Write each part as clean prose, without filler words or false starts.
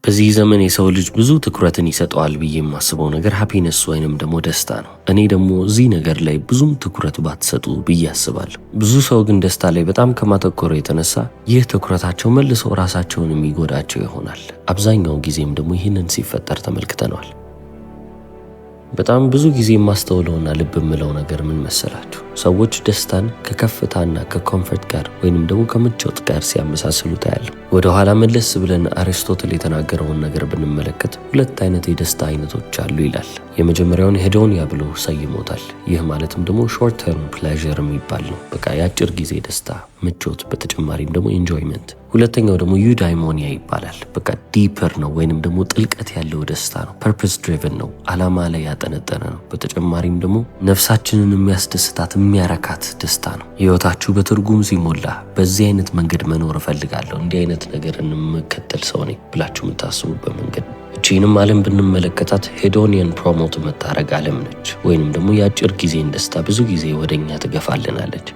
በዚህ ዘመን የሰው ልጅ ብዙ ትኩረትን ይሰጠዋል ብዬ የማስበው ነገር ሃፒነስ ወይንም ደግሞ ደስታ ነው። እኔ ደግሞ እዚህ ነገር ላይ ብዙም ትኩረት ባትሰጡ ብዬ አስባለሁ። ብዙ ሰው ግን ደስታ ላይ በጣም ከማተኮሩ የተነሳ ይህ ትኩረታቸው መልሰው ራሳቸውን የሚጎዳቸው ይሆናል። አብዛኛው ጊዜም ደግሞ ይህንን ሲፈጠር ተመልክተነዋል። በጣም ብዙ ጊዜ የማስተውለውና ልብ የምለው ነገር ምን መሰላችሁ? ሰዎች ደስታን ከከፍታና ከኮምፈርት ጋር ወይንም ደግሞ ከምቾት ጋር ሲያመሳስሉ ታያለሁ። ወደ ኋላ መለስ ብለን አሪስቶትል የተናገረውን ነገር ብንመለከት ሁለት አይነት የደስታ አይነቶች አሉ ይላል። የመጀመሪያውን ሄዶኒያ ብሎ ሰይሞታል። ይህ ማለትም ደግሞ ሾርት ተርም ፕሌዠር የሚባል ነው። በቃ የአጭር ጊዜ ደስታ፣ ምቾት፣ በተጨማሪም ደግሞ ኢንጆይመንት። ሁለተኛው ደግሞ ዩዳይሞኒያ ይባላል። በቃ ዲፐር ነው ወይንም ደግሞ ጥልቀት ያለው ደስታ ነው። ፐርፐስ ድሪቨን ነው፣ አላማ ላይ ያጠነጠነ ነው። በተጨማሪም ደግሞ ነፍሳችንን የሚያስደስታት የሚያረካት ደስታ ነው። ህይወታችሁ በትርጉም ሲሞላ በዚህ አይነት መንገድ መኖር እፈልጋለሁ፣ እንዲህ አይነት ነገርን የምከተል ሰው ነኝ ብላችሁ የምታስቡበት መንገድ ነው። እቺንም ዓለም ብንመለከታት ሄዶኒያን ፕሮሞት የምታረግ ዓለም ነች። ወይንም ደግሞ የአጭር ጊዜን ደስታ ብዙ ጊዜ ወደኛ ትገፋልናለች።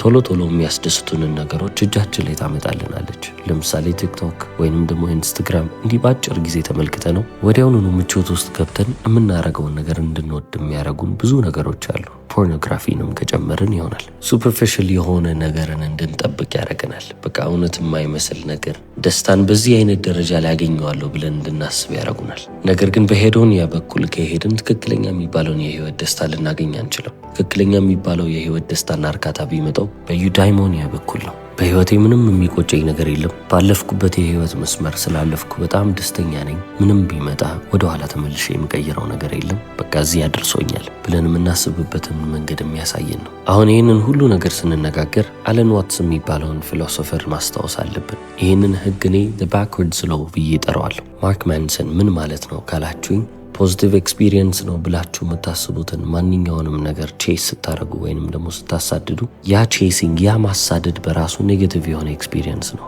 ቶሎ ቶሎ የሚያስደስቱንን ነገሮች እጃችን ላይ ታመጣልናለች። ለምሳሌ ቲክቶክ ወይንም ደግሞ ኢንስታግራም። እንዲህ በአጭር ጊዜ ተመልክተ ነው ወዲያውኑ ምቾት ውስጥ ገብተን የምናረገውን ነገር እንድንወድ የሚያረጉን ብዙ ነገሮች አሉ። ፖርኖግራፊንም ከጨመርን ይሆናል ሱፐርፊሻል የሆነ ነገርን እንድንጠብቅ ያደርገናል። በቃ እውነት የማይመስል ነገር ደስታን በዚህ አይነት ደረጃ ላይ ያገኘዋለሁ ብለን እንድናስብ ያደርጉናል። ነገር ግን በሄዶኒያ በኩል ከሄድን ትክክለኛ የሚባለውን የህይወት ደስታ ልናገኝ አንችልም። ትክክለኛ የሚባለው የህይወት ደስታና እርካታ ቢመጣው በዩዳይሞኒያ በኩል ነው። በህይወቴ ምንም የሚቆጨኝ ነገር የለም። ባለፍኩበት የህይወት መስመር ስላለፍኩ በጣም ደስተኛ ነኝ። ምንም ቢመጣ ወደ ኋላ ተመልሼ የሚቀይረው ነገር የለም። በቃ እዚህ ያደርሶኛል ብለን የምናስብበትን መንገድ የሚያሳየን ነው። አሁን ይህንን ሁሉ ነገር ስንነጋገር አለን ዋትስ የሚባለውን ፊሎሶፈር ማስታወስ አለብን። ይህንን ህግ እኔ ባክወርድስ ሎው ብዬ እጠራዋለሁ። ማርክ ማንሰን ምን ማለት ነው ካላችሁኝ፣ ፖዚቲቭ ኤክስፒሪየንስ ነው ብላችሁ የምታስቡትን ማንኛውንም ነገር ቼስ ስታደርጉ ወይንም ደግሞ ስታሳድዱ ያ ቼሲንግ፣ ያ ማሳደድ በራሱ ኔጌቲቭ የሆነ ኤክስፒሪየንስ ነው።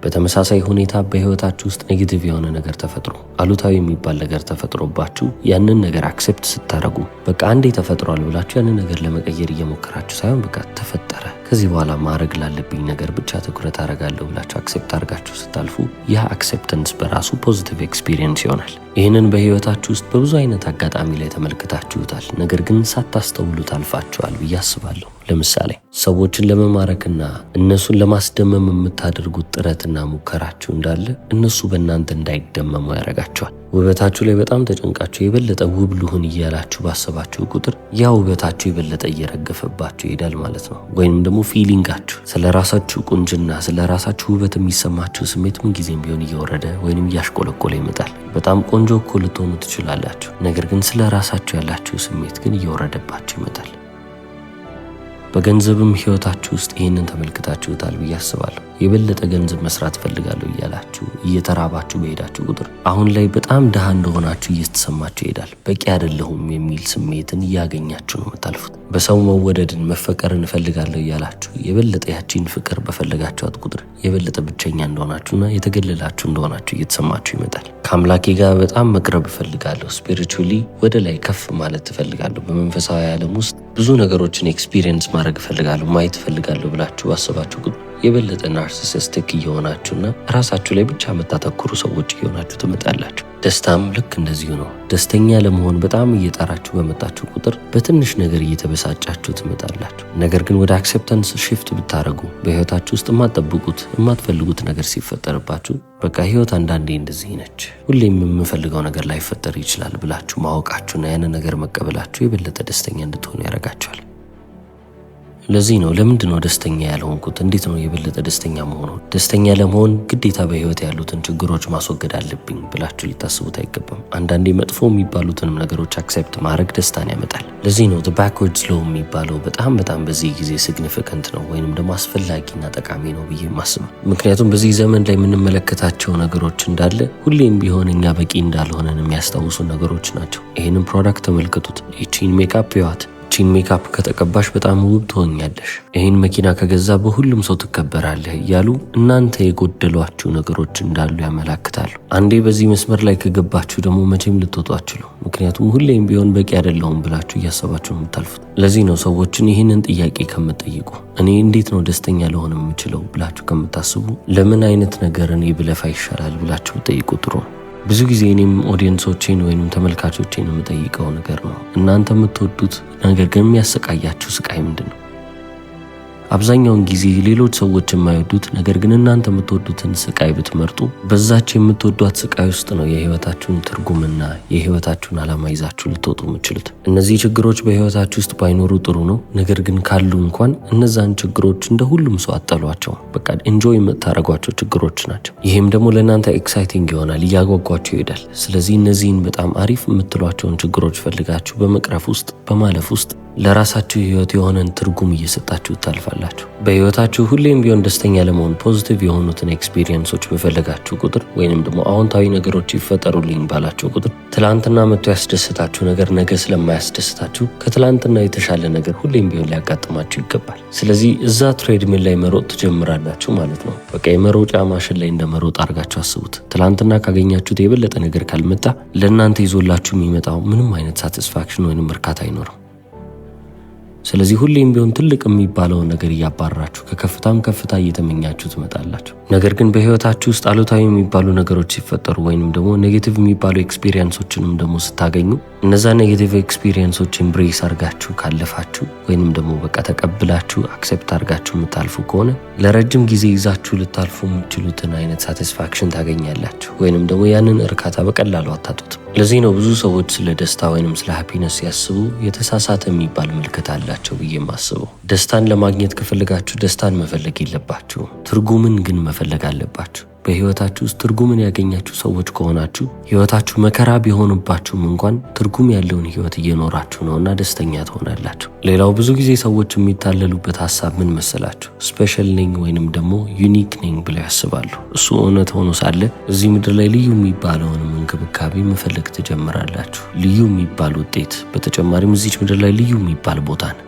በተመሳሳይ ሁኔታ በህይወታችሁ ውስጥ ኔጌቲቭ የሆነ ነገር ተፈጥሮ አሉታዊ የሚባል ነገር ተፈጥሮባችሁ ያንን ነገር አክሴፕት ስታደርጉ በቃ አንዴ ተፈጥሯል ብላችሁ ያንን ነገር ለመቀየር እየሞከራችሁ ሳይሆን በቃ ተፈጠረ፣ ከዚህ በኋላ ማድረግ ላለብኝ ነገር ብቻ ትኩረት አደርጋለሁ ብላችሁ አክሴፕት አድርጋችሁ ስታልፉ ያ አክሴፕተንስ በራሱ ፖዚቲቭ ኤክስፒሪየንስ ይሆናል። ይህንን በህይወታችሁ ውስጥ በብዙ አይነት አጋጣሚ ላይ ተመልክታችሁታል። ነገር ግን ሳታስተውሉት አልፋችኋል ብዬ አስባለሁ። ለምሳሌ ሰዎችን ለመማረክና እነሱን ለማስደመም የምታደርጉት ጥረትና ሙከራችሁ እንዳለ እነሱ በእናንተ እንዳይደመሙ ያደርጋቸዋል። ውበታችሁ ላይ በጣም ተጨንቃችሁ የበለጠ ውብ ልሁን እያላችሁ ባሰባችሁ ቁጥር ያ ውበታችሁ የበለጠ እየረገፈባችሁ ይሄዳል ማለት ነው። ወይንም ደግሞ ፊሊንጋችሁ ስለ ራሳችሁ ቁንጅና፣ ስለ ራሳችሁ ውበት የሚሰማችሁ ስሜት ምን ጊዜም ቢሆን እየወረደ ወይንም እያሽቆለቆለ ይመጣል። በጣም ቆንጆ እኮ ልትሆኑ ትችላላችሁ፣ ነገር ግን ስለ ራሳችሁ ያላችሁ ስሜት ግን እየወረደባችሁ ይመጣል። በገንዘብም ህይወታችሁ ውስጥ ይህንን ተመልክታችሁታል ብዬ አስባለሁ። የበለጠ ገንዘብ መስራት ፈልጋለሁ እያላችሁ እየተራባችሁ በሄዳችሁ ቁጥር አሁን ላይ በጣም ድሃ እንደሆናችሁ እየተሰማችሁ ይሄዳል። በቂ አይደለሁም የሚል ስሜትን እያገኛችሁ ነው የምታልፉት። በሰው መወደድን፣ መፈቀርን እፈልጋለሁ እያላችሁ የበለጠ ያቺን ፍቅር በፈለጋችኋት ቁጥር የበለጠ ብቸኛ እንደሆናችሁና የተገለላችሁ እንደሆናችሁ እየተሰማችሁ ይመጣል። ከአምላኬ ጋር በጣም መቅረብ እፈልጋለሁ፣ ስፒሪቹዋሊ ወደ ላይ ከፍ ማለት እፈልጋለሁ፣ በመንፈሳዊ ዓለም ውስጥ ብዙ ነገሮችን ኤክስፒሪየንስ ማድረግ እፈልጋለሁ፣ ማየት እፈልጋለሁ ብላችሁ አስባችሁ ቁጥር የበለጠ ናርሲሲስቲክ እየሆናችሁና ራሳችሁ ላይ ብቻ የምታተኩሩ ሰዎች እየሆናችሁ ትመጣላችሁ። ደስታም ልክ እንደዚሁ ነው። ደስተኛ ለመሆን በጣም እየጣራችሁ በመጣችሁ ቁጥር በትንሽ ነገር እየተበሳጫችሁ ትመጣላችሁ። ነገር ግን ወደ አክሴፕታንስ ሽፍት ብታደርጉ በህይወታችሁ ውስጥ የማትጠብቁት የማትፈልጉት ነገር ሲፈጠርባችሁ በቃ ህይወት አንዳንዴ እንደዚህ ነች፣ ሁሌም የምፈልገው ነገር ላይፈጠር ይችላል ብላችሁ ማወቃችሁና ያንን ነገር መቀበላችሁ የበለጠ ደስተኛ እንድትሆኑ ያደርጋችኋል። ለዚህ ነው ለምንድን ነው ደስተኛ ያልሆንኩት? እንዴት ነው የበለጠ ደስተኛ መሆኑ? ደስተኛ ለመሆን ግዴታ በህይወት ያሉትን ችግሮች ማስወገድ አለብኝ ብላችሁ ልታስቡት አይገባም። አንዳንዴ መጥፎ የሚባሉትንም ነገሮች አክሴፕት ማድረግ ደስታን ያመጣል። ለዚህ ነው ባክወርድስ ሎው የሚባለው በጣም በዚህ ጊዜ ሲግኒፊካንት ነው ወይንም ደግሞ አስፈላጊና ጠቃሚ ነው ብዬ ማስበው። ምክንያቱም በዚህ ዘመን ላይ የምንመለከታቸው ነገሮች እንዳለ ሁሌም ቢሆን እኛ በቂ እንዳልሆነን የሚያስታውሱ ነገሮች ናቸው። ይህንን ፕሮዳክት ተመልከቱት፣ ይቺን ሜካፕ ይዋት፣ ቺን ሜካፕ ከተቀባሽ በጣም ውብ ትሆኛለሽ፣ ይህን መኪና ከገዛ በሁሉም ሰው ትከበራለህ እያሉ እናንተ የጎደሏችሁ ነገሮች እንዳሉ ያመላክታሉ። አንዴ በዚህ መስመር ላይ ከገባችሁ ደግሞ መቼም ልትወጡ አትችሉ። ምክንያቱም ሁሌም ቢሆን በቂ አይደለሁም ብላችሁ እያሰባችሁ ነው የምታልፉት። ለዚህ ነው ሰዎችን ይህንን ጥያቄ ከምትጠይቁ እኔ እንዴት ነው ደስተኛ ለሆነ የምችለው ብላችሁ ከምታስቡ ለምን አይነት ነገር እኔ ብለፋ ይሻላል ብላችሁ ጠይቁ። ጥሩ ነው። ብዙ ጊዜ እኔም ኦዲየንሶቼን ወይም ተመልካቾቼን የምጠይቀው ነገር ነው፣ እናንተ የምትወዱት ነገር ግን የሚያሰቃያችሁ ስቃይ ምንድን ነው? አብዛኛውን ጊዜ ሌሎች ሰዎች የማይወዱት ነገር ግን እናንተ የምትወዱትን ስቃይ ብትመርጡ በዛች የምትወዷት ስቃይ ውስጥ ነው የህይወታችሁን ትርጉምና የህይወታችሁን ዓላማ ይዛችሁ ልትወጡ የምትችሉት። እነዚህ ችግሮች በህይወታችሁ ውስጥ ባይኖሩ ጥሩ ነው፣ ነገር ግን ካሉ እንኳን እነዛን ችግሮች እንደ ሁሉም ሰው አጠሏቸው። በቃ ኢንጆይ የምታደርጓቸው ችግሮች ናቸው። ይህም ደግሞ ለእናንተ ኤክሳይቲንግ ይሆናል፣ እያጓጓችሁ ይሄዳል። ስለዚህ እነዚህን በጣም አሪፍ የምትሏቸውን ችግሮች ፈልጋችሁ በመቅረፍ ውስጥ በማለፍ ውስጥ ለራሳችሁ ህይወት የሆነን ትርጉም እየሰጣችሁ ታልፋላችሁ። በህይወታችሁ ሁሌም ቢሆን ደስተኛ ለመሆን ፖዚቲቭ የሆኑትን ኤክስፒሪየንሶች በፈለጋችሁ ቁጥር ወይንም ደግሞ አዎንታዊ ነገሮች ይፈጠሩልኝ ባላችሁ ቁጥር ትላንትና መጥቶ ያስደስታችሁ ነገር ነገ ስለማያስደስታችሁ ከትላንትና የተሻለ ነገር ሁሌም ቢሆን ሊያጋጥማችሁ ይገባል። ስለዚህ እዛ ትሬድሚል ላይ መሮጥ ትጀምራላችሁ ማለት ነው። በቃ የመሮጫ ማሽን ላይ እንደመሮጥ አድርጋችሁ አስቡት። ትላንትና ካገኛችሁት የበለጠ ነገር ካልመጣ ለእናንተ ይዞላችሁ የሚመጣው ምንም አይነት ሳቲስፋክሽን ወይንም እርካታ አይኖርም። ስለዚህ ሁሌም ቢሆን ትልቅ የሚባለውን ነገር እያባራችሁ ከከፍታም ከፍታ እየተመኛችሁ ትመጣላችሁ። ነገር ግን በህይወታችሁ ውስጥ አሉታዊ የሚባሉ ነገሮች ሲፈጠሩ ወይንም ደግሞ ኔጌቲቭ የሚባሉ ኤክስፒሪየንሶችንም ደግሞ ስታገኙ እነዛ ኔጌቲቭ ኤክስፒሪየንሶች ኤምብሬስ አድርጋችሁ ካለፋችሁ ወይንም ደግሞ በቃ ተቀብላችሁ አክሴፕት አድርጋችሁ የምታልፉ ከሆነ ለረጅም ጊዜ ይዛችሁ ልታልፉ የምትችሉትን አይነት ሳቲስፋክሽን ታገኛላችሁ፣ ወይንም ደግሞ ያንን እርካታ በቀላሉ አታጡትም። ለዚህ ነው ብዙ ሰዎች ስለ ደስታ ወይንም ስለ ሃፒነስ ሲያስቡ የተሳሳተ የሚባል ምልክት አላቸው ብዬ የማስበው። ደስታን ለማግኘት ከፈለጋችሁ ደስታን መፈለግ የለባችሁ፣ ትርጉምን ግን መፈለግ አለባችሁ። በህይወታችሁ ውስጥ ትርጉምን ያገኛችሁ ሰዎች ከሆናችሁ ህይወታችሁ መከራ ቢሆንባችሁም እንኳን ትርጉም ያለውን ህይወት እየኖራችሁ ነውና ደስተኛ ትሆናላችሁ። ሌላው ብዙ ጊዜ ሰዎች የሚታለሉበት ሀሳብ ምን መሰላችሁ? ስፔሻል ነኝ ወይንም ደግሞ ዩኒክ ነኝ ብለው ያስባሉ። እሱ እውነት ሆኖ ሳለ እዚህ ምድር ላይ ልዩ የሚባለውንም እንክብካቤ መፈለግ ትጀምራላችሁ። ልዩ የሚባል ውጤት፣ በተጨማሪም እዚች ምድር ላይ ልዩ የሚባል ቦታ ነው።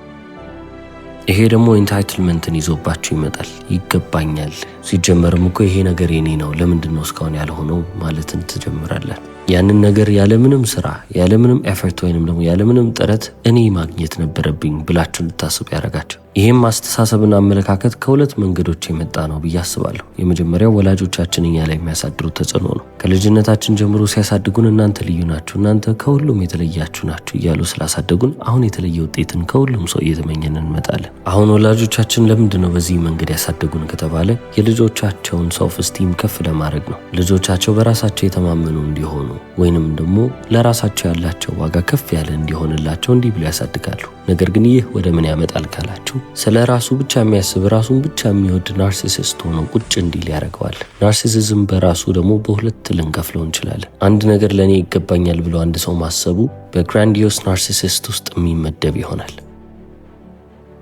ይሄ ደግሞ ኢንታይትልመንትን ይዞባችሁ ይመጣል። ይገባኛል፣ ሲጀመርም እኮ ይሄ ነገር የኔ ነው፣ ለምንድን ነው እስካሁን ያልሆነው ማለትን ትጀምራለን። ያንን ነገር ያለምንም ስራ ያለምንም ኤፈርት ወይንም ደግሞ ያለምንም ጥረት እኔ ማግኘት ነበረብኝ ብላችሁ እንድታስቡ ያደርጋችሁ። ይህም አስተሳሰብና አመለካከት ከሁለት መንገዶች የመጣ ነው ብዬ አስባለሁ። የመጀመሪያው ወላጆቻችን እኛ ላይ የሚያሳድሩት ተጽዕኖ ነው። ከልጅነታችን ጀምሮ ሲያሳድጉን እናንተ ልዩ ናችሁ፣ እናንተ ከሁሉም የተለያችሁ ናችሁ እያሉ ስላሳደጉን አሁን የተለየ ውጤትን ከሁሉም ሰው እየተመኘን እንመጣለን። አሁን ወላጆቻችን ለምንድን ነው በዚህ መንገድ ያሳደጉን ከተባለ የልጆቻቸውን ሰልፍ ስቲም ከፍ ለማድረግ ነው። ልጆቻቸው በራሳቸው የተማመኑ እንዲሆኑ ወይንም ደግሞ ለራሳቸው ያላቸው ዋጋ ከፍ ያለ እንዲሆንላቸው እንዲህ ብሎ ያሳድጋሉ። ነገር ግን ይህ ወደ ምን ያመጣል ካላችሁ ስለ ራሱ ብቻ የሚያስብ ራሱን ብቻ የሚወድ ናርሲሲስት ሆኖ ቁጭ እንዲል ያደርገዋል። ናርሲሲዝም በራሱ ደግሞ በሁለት ልንከፍለው እንችላለን። አንድ ነገር ለእኔ ይገባኛል ብሎ አንድ ሰው ማሰቡ በግራንዲዮስ ናርሲሲስት ውስጥ የሚመደብ ይሆናል።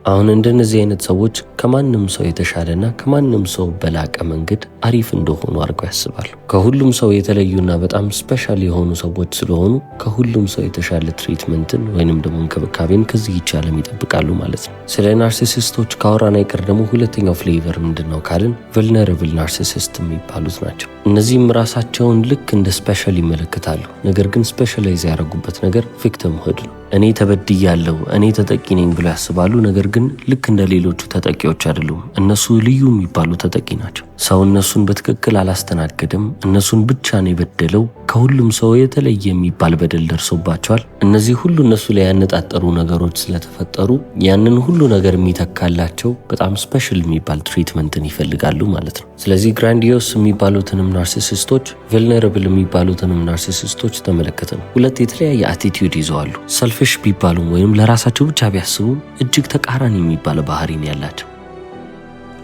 አሁን እንደነዚህ አይነት ሰዎች ከማንም ሰው የተሻለና ከማንም ሰው በላቀ መንገድ አሪፍ እንደሆኑ አድርገው ያስባሉ። ከሁሉም ሰው የተለዩና በጣም ስፔሻል የሆኑ ሰዎች ስለሆኑ ከሁሉም ሰው የተሻለ ትሪትመንትን ወይንም ደግሞ እንክብካቤን ከዚህ ይቻለም ይጠብቃሉ ማለት ነው። ስለ ናርሲሲስቶች ካወራን አይቀር ደግሞ ሁለተኛው ፍሌቨር ምንድነው ካልን ቨልነራብል ናርሲሲስት የሚባሉት ናቸው። እነዚህም ራሳቸውን ልክ እንደ ስፔሻል ይመለከታሉ። ነገር ግን ስፔሻላይዝ ያደረጉበት ነገር ቪክቲምሁድ ነው። እኔ ተበድያለሁ፣ እኔ ተጠቂ ነኝ ብለው ያስባሉ። ነገር ግን ልክ እንደ ሌሎቹ ተጠቂዎች አይደሉም። እነሱ ልዩ የሚባሉ ተጠቂ ናቸው። ሰው እነሱን በትክክል አላስተናገደም፣ እነሱን ብቻ ነው የበደለው። ከሁሉም ሰው የተለየ የሚባል በደል ደርሶባቸዋል። እነዚህ ሁሉ እነሱ ላይ ያነጣጠሩ ነገሮች ስለተፈጠሩ ያንን ሁሉ ነገር የሚተካላቸው በጣም ስፔሻል የሚባል ትሪትመንትን ይፈልጋሉ ማለት ነው። ስለዚህ ግራንዲዮስ የሚባሉትንም ናርሲሲስቶች ቨልነራብል የሚባሉትንም ናርሲሲስቶች ተመለከትን። ሁለት የተለያየ አቲቲዩድ ይዘዋሉ። ሰልፊሽ ቢባሉም ወይም ለራሳቸው ብቻ ቢያስቡ እጅግ ተቃራኒ የሚባል ባህሪ ነው ያላቸው።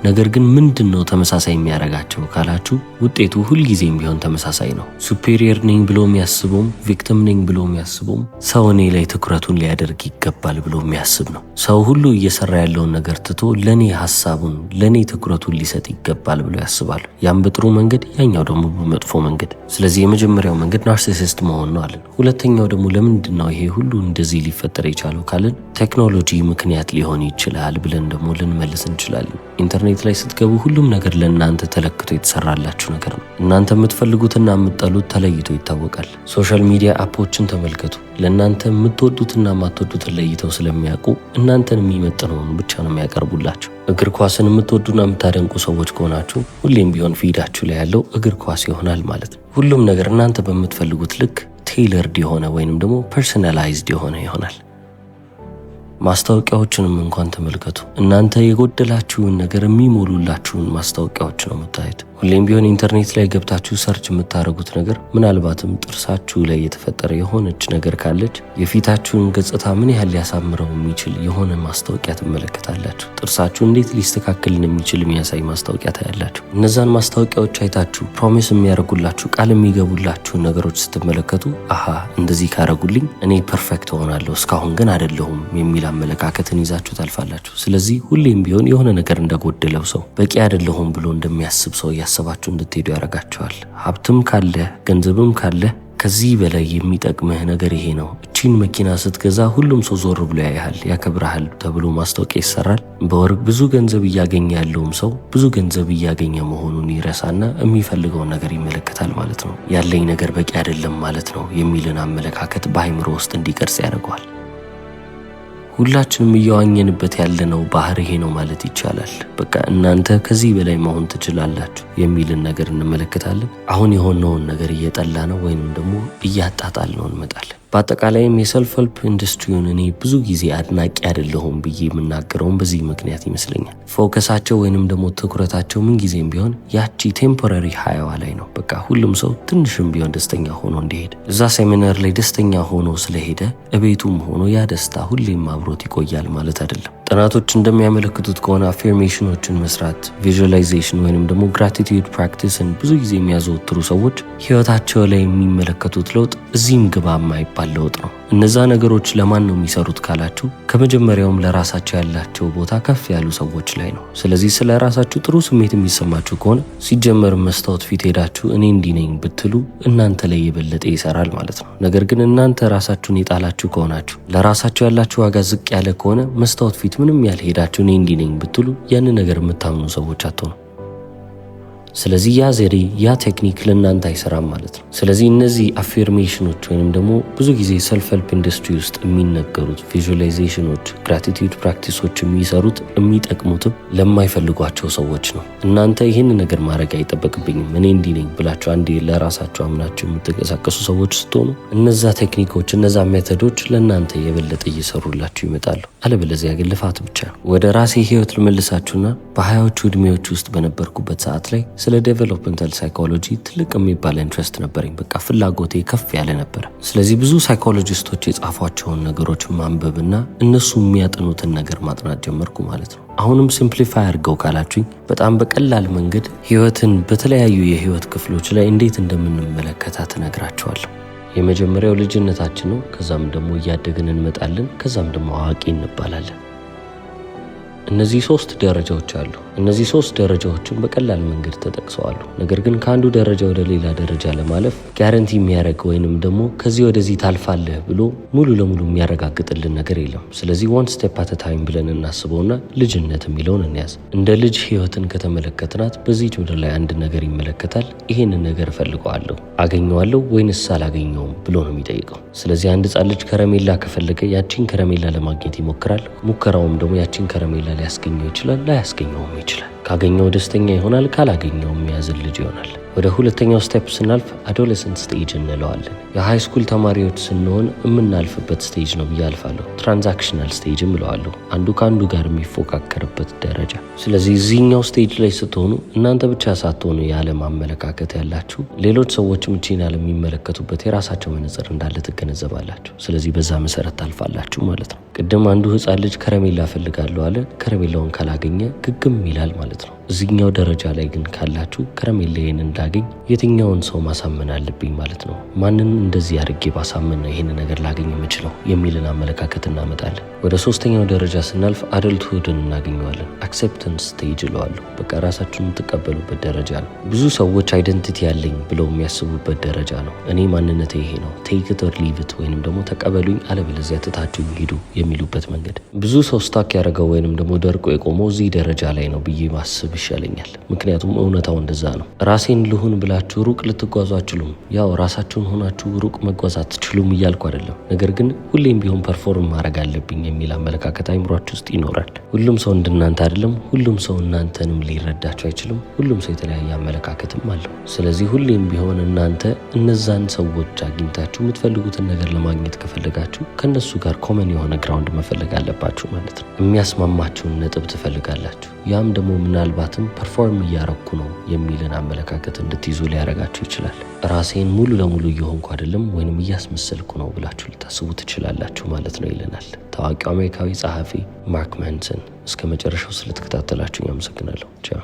ነገር ግን ምንድነው ተመሳሳይ የሚያደርጋቸው ካላችሁ ውጤቱ ሁልጊዜም ቢሆን ተመሳሳይ ነው። ሱፔሪየር ነኝ ብሎ የሚያስበውም ቪክቲም ነኝ ብሎ የሚያስበውም ሰው እኔ ላይ ትኩረቱን ሊያደርግ ይገባል ብሎ የሚያስብ ነው። ሰው ሁሉ እየሰራ ያለውን ነገር ትቶ ለኔ ሐሳቡን ለኔ ትኩረቱን ሊሰጥ ይገባል ብሎ ያስባል። ያም በጥሩ መንገድ፣ ያኛው ደግሞ በመጥፎ መንገድ። ስለዚህ የመጀመሪያው መንገድ ናርሲሲስት መሆን ነው አለን። ሁለተኛው ደግሞ ለምንድነው ይሄ ሁሉ እንደዚህ ሊፈጠር የቻለው ካልን ቴክኖሎጂ ምክንያት ሊሆን ይችላል ብለን ደግሞ ልንመልስ እንችላለን። ኢንተርኔት ላይ ስትገቡ ሁሉም ነገር ለእናንተ ተለክቶ የተሰራላችሁ ነገር ነው። እናንተ የምትፈልጉትና የምትጠሉት ተለይቶ ይታወቃል። ሶሻል ሚዲያ አፖችን ተመልከቱ። ለእናንተ የምትወዱትና የማትወዱትን ለይተው ስለሚያውቁ እናንተን የሚመጥነውን ብቻ ነው የሚያቀርቡላችሁ። እግር ኳስን የምትወዱና የምታደንቁ ሰዎች ከሆናችሁ ሁሌም ቢሆን ፊዳችሁ ላይ ያለው እግር ኳስ ይሆናል ማለት ነው። ሁሉም ነገር እናንተ በምትፈልጉት ልክ ቴይለርድ የሆነ ወይንም ደግሞ ፐርሰናላይዝድ የሆነ ይሆናል። ማስታወቂያዎችንም እንኳን ተመልከቱ። እናንተ የጎደላችሁን ነገር የሚሞሉላችሁን ማስታወቂያዎች ነው የምታዩት። ሁሌም ቢሆን ኢንተርኔት ላይ ገብታችሁ ሰርች የምታደርጉት ነገር ምናልባትም ጥርሳችሁ ላይ የተፈጠረ የሆነች ነገር ካለች የፊታችሁን ገጽታ ምን ያህል ሊያሳምረው የሚችል የሆነ ማስታወቂያ ትመለከታላችሁ። ጥርሳችሁ እንዴት ሊስተካከልን የሚችል የሚያሳይ ማስታወቂያ ታያላችሁ። እነዛን ማስታወቂያዎች አይታችሁ ፕሮሚስ የሚያደርጉላችሁ ቃል የሚገቡላችሁ ነገሮች ስትመለከቱ አሃ እንደዚህ ካረጉልኝ እኔ ፐርፌክት ሆናለሁ፣ እስካሁን ግን አይደለሁም የሚል አመለካከትን ይዛችሁ ታልፋላችሁ። ስለዚህ ሁሌም ቢሆን የሆነ ነገር እንደጎደለው ሰው በቂ አይደለሁም ብሎ እንደሚያስብ ሰው እያሰባችሁ እንድትሄዱ ያደርጋቸዋል። ሀብትም ካለ ገንዘብም ካለ ከዚህ በላይ የሚጠቅምህ ነገር ይሄ ነው። እቺን መኪና ስትገዛ ሁሉም ሰው ዞር ብሎ ያያል፣ ያከብራል ተብሎ ማስታወቂያ ይሰራል። በወር ብዙ ገንዘብ እያገኘ ያለውም ሰው ብዙ ገንዘብ እያገኘ መሆኑን ይረሳና የሚፈልገውን ነገር ይመለከታል ማለት ነው። ያለኝ ነገር በቂ አይደለም ማለት ነው የሚልን አመለካከት በአይምሮ ውስጥ እንዲቀርጽ ያደርገዋል። ሁላችንም እየዋኘንበት ያለነው ባህር ይሄ ነው ማለት ይቻላል። በቃ እናንተ ከዚህ በላይ መሆን ትችላላችሁ የሚልን ነገር እንመለከታለን። አሁን የሆነውን ነገር እየጠላ ነው ወይንም ደግሞ እያጣጣል ነው እንመጣለን። በአጠቃላይም የሰልፍ ሄልፕ ኢንዱስትሪውን እኔ ብዙ ጊዜ አድናቂ አይደለሁም ብዬ የምናገረውም በዚህ ምክንያት ይመስለኛል። ፎከሳቸው ወይንም ደግሞ ትኩረታቸው ምን ጊዜም ቢሆን ያቺ ቴምፖራሪ ሃይዋ ላይ ነው። በቃ ሁሉም ሰው ትንሽም ቢሆን ደስተኛ ሆኖ እንዲሄድ፣ እዛ ሴሚናር ላይ ደስተኛ ሆኖ ስለሄደ እቤቱም ሆኖ ያ ደስታ ሁሌም አብሮት ይቆያል ማለት አይደለም። ጥናቶች እንደሚያመለክቱት ከሆነ አፌርሜሽኖችን መስራት፣ ቪዥዋላይዜሽን ወይንም ደግሞ ግራቲቲዩድ ፕራክቲስን ብዙ ጊዜ የሚያዘወትሩ ሰዎች ህይወታቸው ላይ የሚመለከቱት ለውጥ እዚህም ግባ የማይባል ለውጥ ነው። እነዛ ነገሮች ለማን ነው የሚሰሩት ካላችሁ ከመጀመሪያውም ለራሳቸው ያላቸው ቦታ ከፍ ያሉ ሰዎች ላይ ነው። ስለዚህ ስለ ራሳችሁ ጥሩ ስሜት የሚሰማችሁ ከሆነ ሲጀመር መስታወት ፊት ሄዳችሁ እኔ እንዲህ ነኝ ብትሉ እናንተ ላይ የበለጠ ይሰራል ማለት ነው። ነገር ግን እናንተ ራሳችሁን የጣላችሁ ከሆናችሁ ለራሳችሁ ያላችሁ ዋጋ ዝቅ ያለ ከሆነ መስታወት ፊት ምንም ያልሄዳችሁ እኔ እንዲህ ነኝ ብትሉ ያንን ነገር የምታምኑ ሰዎች አትሆኑ። ስለዚህ ያ ዘዴ ያ ቴክኒክ ለእናንተ አይሰራም ማለት ነው። ስለዚህ እነዚህ አፌርሜሽኖች ወይንም ደግሞ ብዙ ጊዜ ሰልፍ ሄልፕ ኢንዱስትሪ ውስጥ የሚነገሩት ቪዥዋላይዜሽኖች፣ ግራቲቲዩድ ፕራክቲሶች የሚሰሩት የሚጠቅሙትም ለማይፈልጓቸው ሰዎች ነው። እናንተ ይህን ነገር ማድረግ አይጠበቅብኝም እኔ እንዲህ ነኝ ብላችሁ አንዴ ለራሳችሁ አምናችሁ የምትንቀሳቀሱ ሰዎች ስትሆኑ እነዛ ቴክኒኮች እነዛ ሜቶዶች ለእናንተ የበለጠ እየሰሩላችሁ ይመጣሉ። አለበለዚያ ግን ልፋት ብቻ ነው። ወደ ራሴ ህይወት ልመልሳችሁና በሀያዎቹ ዕድሜዎች ውስጥ በነበርኩበት ሰዓት ላይ ስለ ዴቨሎፕመንታል ሳይኮሎጂ ትልቅ የሚባል ኢንትረስት ነበረኝ። በቃ ፍላጎቴ ከፍ ያለ ነበር። ስለዚህ ብዙ ሳይኮሎጂስቶች የጻፏቸውን ነገሮች ማንበብና እነሱ የሚያጠኑትን ነገር ማጥናት ጀመርኩ ማለት ነው። አሁንም ሲምፕሊፋይ አድርገው ካላችሁኝ በጣም በቀላል መንገድ ህይወትን በተለያዩ የህይወት ክፍሎች ላይ እንዴት እንደምንመለከታት እነግራቸዋለሁ። የመጀመሪያው ልጅነታችን ነው። ከዛም ደግሞ እያደግን እንመጣለን። ከዛም ደግሞ አዋቂ እንባላለን። እነዚህ 3 ደረጃዎች አሉ። እነዚህ 3 ደረጃዎችን በቀላል መንገድ ተጠቅሰዋሉ። ነገር ግን ከአንዱ ደረጃ ወደ ሌላ ደረጃ ለማለፍ ጋራንቲ የሚያደርግ ወይንም ደግሞ ከዚህ ወደዚህ ታልፋለህ ብሎ ሙሉ ለሙሉ የሚያረጋግጥልን ነገር የለም። ስለዚህ one step at a time ብለን እናስበውና ልጅነት የሚለውን እንያዝ። እንደ ልጅ ህይወትን ከተመለከትናት በዚህ ምድር ላይ አንድ ነገር ይመለከታል። ይሄንን ነገር እፈልገዋለሁ፣ አገኘዋለሁ ወይንስ አላገኘውም ብሎ ነው የሚጠይቀው። ስለዚህ አንድ ህጻን ልጅ ከረሜላ ከፈለገ ያቺን ከረሜላ ለማግኘት ይሞክራል። ሙከራውም ደግሞ ያቺን ከረሜላ ሊያስገኘው ይችላል፣ ላያስገኘውም ይችላል። ካገኘው ደስተኛ ይሆናል፣ ካላገኘው የሚያዝን ልጅ ይሆናል። ወደ ሁለተኛው ስቴፕ ስናልፍ አዶለሰንት ስቴጅ እንለዋለን። የሃይ ስኩል ተማሪዎች ስንሆን የምናልፍበት ስቴጅ ነው ብዬ አልፋለሁ። ትራንዛክሽናል ስቴጅም እለዋለሁ፣ አንዱ ከአንዱ ጋር የሚፎካከርበት ደረጃ። ስለዚህ እዚህኛው ስቴጅ ላይ ስትሆኑ እናንተ ብቻ ሳትሆኑ የዓለም አመለካከት ያላችሁ፣ ሌሎች ሰዎችም እቺን ዓለም የሚመለከቱበት የራሳቸው መነጽር እንዳለ ትገነዘባላችሁ። ስለዚህ በዛ መሰረት ታልፋላችሁ ማለት ነው። ቅድም አንዱ ህፃን ልጅ ከረሜላ ፈልጋለሁ አለ። ከረሜላውን ካላገኘ ግግም ይላል ማለት ነው። እዚህኛው ደረጃ ላይ ግን ካላችሁ ከረሜላዬን እንዳገኝ የትኛውን ሰው ማሳመን አለብኝ ማለት ነው። ማንን እንደዚህ አድርጌ ባሳመን ነው ይህን ነገር ላገኝ የምችለው የሚልን አመለካከት እናመጣለን። ወደ ሶስተኛው ደረጃ ስናልፍ አደልትሁድን እናገኘዋለን። አክሴፕተንስ ስቴጅ እለዋለሁ። በቃ ራሳችሁን የምትቀበሉበት ደረጃ ነው። ብዙ ሰዎች አይደንቲቲ ያለኝ ብለው የሚያስቡበት ደረጃ ነው። እኔ ማንነቴ ይሄ ነው፣ ቴክ ኢት ኦር ሊቭ ኢት፣ ወይንም ደግሞ ተቀበሉኝ አለበለዚያ ትታችሁኝ ሂዱ የሚሉበት መንገድ። ብዙ ሰው ስታክ ያደረገው ወይንም ደግሞ ደርቆ የቆመው እዚህ ደረጃ ላይ ነው ብዬ ማስብ ይሻለኛል። ምክንያቱም እውነታው እንደዛ ነው። ራሴን ልሁን ብላችሁ ሩቅ ልትጓዙ አትችሉም። ያው ራሳችሁን ሆናችሁ ሩቅ መጓዝ አትችሉም እያልኩ አይደለም። ነገር ግን ሁሌም ቢሆን ፐርፎርም ማድረግ አለብኝ የሚል አመለካከት አይምሯችሁ ውስጥ ይኖራል። ሁሉም ሰው እንደናንተ አይደለም። ሁሉም ሰው እናንተንም ሊረዳችሁ አይችልም። ሁሉም ሰው የተለያየ አመለካከትም አለው። ስለዚህ ሁሌም ቢሆን እናንተ እነዛን ሰዎች አግኝታችሁ የምትፈልጉትን ነገር ለማግኘት ከፈለጋችሁ ከነሱ ጋር ኮመን የሆነ ግራውንድ መፈለግ አለባችሁ ማለት ነው። የሚያስማማችሁን ነጥብ ትፈልጋላችሁ። ያም ደግሞ ምናልባትም ፐርፎርም እያረኩ ነው የሚልን አመለካከት እንድትይዙ ሊያረጋችሁ ይችላል። ራሴን ሙሉ ለሙሉ እየሆንኩ አይደለም ወይንም እያስመሰልኩ ነው ብላችሁ ልታስቡ ትችላላችሁ ማለት ነው ይለናል ታዋቂው አሜሪካዊ ጸሐፊ ማርክ ማንሰን። እስከ መጨረሻው ስለተከታተላችሁ አመሰግናለሁ። ቻው።